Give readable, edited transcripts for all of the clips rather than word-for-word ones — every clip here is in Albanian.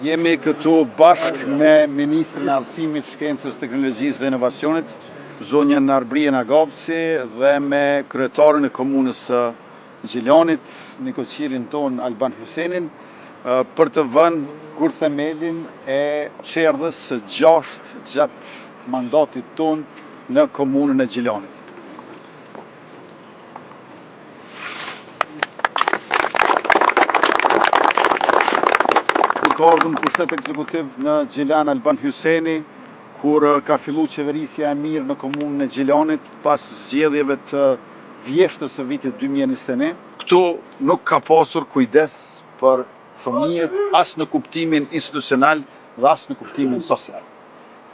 Jemi këtu bashkë me Ministrin e Arsimit, Shkencës, Teknologjisë dhe Inovacionit, zonjën Arbrien Agopsi, dhe me kryetarin e komunës së Gjilanit, Nikoqirin ton Alban Hysenin, për të vënë kurthemelin e çerdhës së 6 gjatë mandatit ton në komunën e Gjilanit. Ka ardhur pushtetë ekzekutiv në Gjilan Alban Hyseni, kur ka fillu qeverisja e mirë në komunën e Gjilanit pas zgjedhjeve të vjeshtës së vitit 2021. Këtu nuk ka pasur kujdes për fëmijët as në kuptimin institucional dhe as në kuptimin social.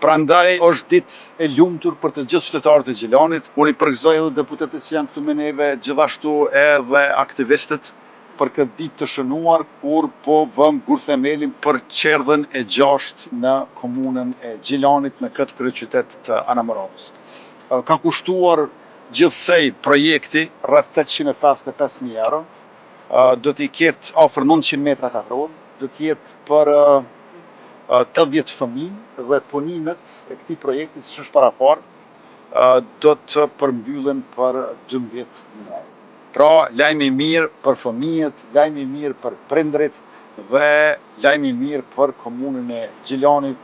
Prandaj është ditë e lumtur për të gjithë qytetarët e Gjilanit. Unë i përgëzoj edhe deputetët që janë këtu me neve, gjithashtu edhe aktivistët, për këtë ditë të shënuar, kur po vëm kurthemelin për çerdhën e 6 në komunën e Gjilanit, në këtë kryeqytet të Anamarovës. Ka kushtuar gjithsej projekti rreth 855.000 euro, do t'i ketë afër 900 metra katror, do t'jetë për 80 fëmijë dhe punimet e këtij projekti, siç është paraparë, do të përmbyllen për 12 muaj. Pra, lajmi i mirë për fëmijët, lajmi i mirë për prindrit dhe lajmi i mirë për komunën e Gjilanit,